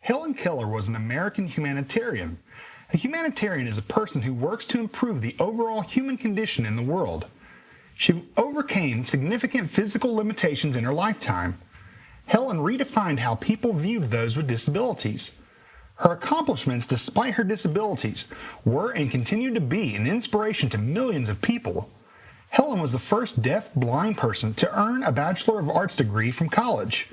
Helen Keller was an American humanitarian. A humanitarian is a person who works to improve the overall human condition in the world. She overcame significant physical limitations in her lifetime. Helen redefined how people viewed those with disabilities. Her accomplishments, despite her disabilities, were and continue to be an inspiration to millions of people. Helen was the first deaf-blind person to earn a Bachelor of Arts degree from college.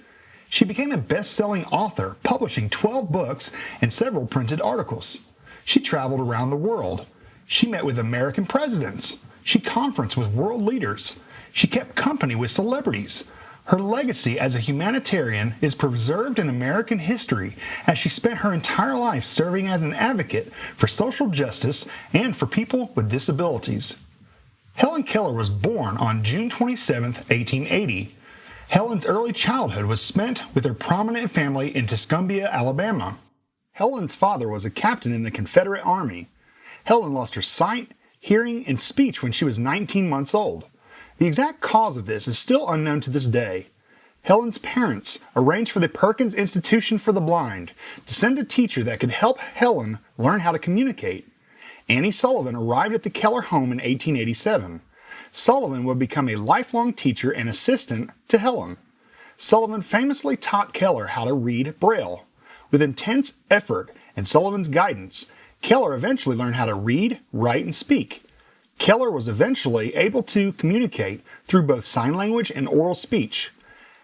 She became a best-selling author, publishing 12 books and several printed articles. She traveled around the world. She met with American presidents. She conferenced with world leaders. She kept company with celebrities. Her legacy as a humanitarian is preserved in American history as she spent her entire life serving as an advocate for social justice and for people with disabilities. Helen Keller was born on June 27, 1880. Helen's early childhood was spent with her prominent family in Tuscumbia, Alabama. Helen's father was a captain in the Confederate Army. Helen lost her sight, hearing, and speech when she was 19 months old. The exact cause of this is still unknown to this day. Helen's parents arranged for the Perkins Institution for the Blind to send a teacher that could help Helen learn how to communicate. Annie Sullivan arrived at the Keller home in 1887. Sullivan would become a lifelong teacher and assistant to Helen. Sullivan famously taught Keller how to read Braille. With intense effort and Sullivan's guidance, Keller eventually learned how to read, write, and speak. Keller was eventually able to communicate through both sign language and oral speech.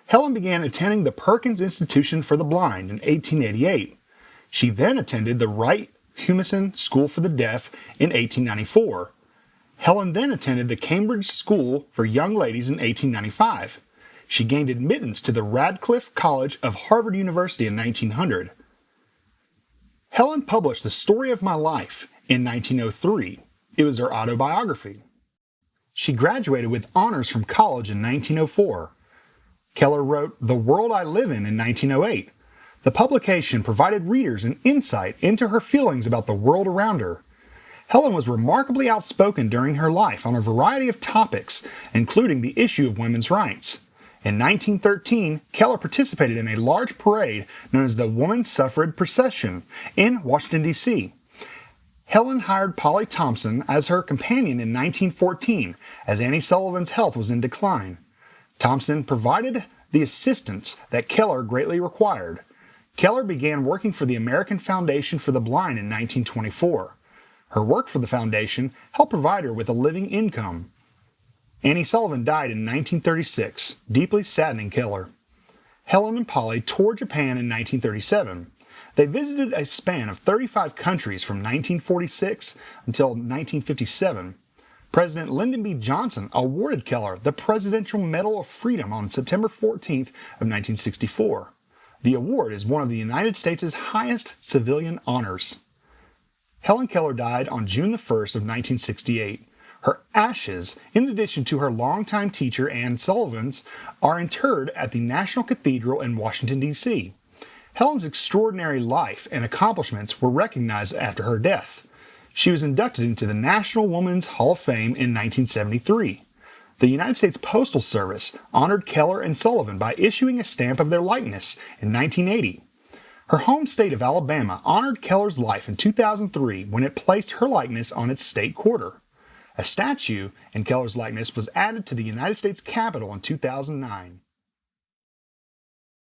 Helen began attending the Perkins Institution for the Blind in 1888. She then attended the Wright Humason School for the Deaf in 1894. Helen then attended the Cambridge School for Young Ladies in 1895. She gained admittance to the Radcliffe College of Harvard University in 1900. Helen published The Story of My Life in 1903. It was her autobiography. She graduated with honors from college in 1904. Keller wrote The World I Live in 1908. The publication provided readers an insight into her feelings about the world around her. Helen was remarkably outspoken during her life on a variety of topics, including the issue of women's rights. In 1913, Keller participated in a large parade known as the Woman Suffrage Procession in Washington, D.C. Helen hired Polly Thompson as her companion in 1914, as Annie Sullivan's health was in decline. Thompson provided the assistance that Keller greatly required. Keller began working for the American Foundation for the Blind in 1924. Her work for the foundation helped provide her with a living income. Annie Sullivan died in 1936, deeply saddening Keller. Helen and Polly toured Japan in 1937. They visited a span of 35 countries from 1946 until 1957. President Lyndon B. Johnson awarded Keller the Presidential Medal of Freedom on September 14th of 1964. The award is one of the United States' highest civilian honors. Helen Keller died on June 1st of 1968. Her ashes, in addition to her longtime teacher Anne Sullivan's, are interred at the National Cathedral in Washington, D.C. Helen's extraordinary life and accomplishments were recognized after her death. She was inducted into the National Women's Hall of Fame in 1973. The United States Postal Service honored Keller and Sullivan by issuing a stamp of their likeness in 1980. Her home state of Alabama honored Keller's life in 2003 when it placed her likeness on its state quarter. A statue in Keller's likeness was added to the United States Capitol in 2009.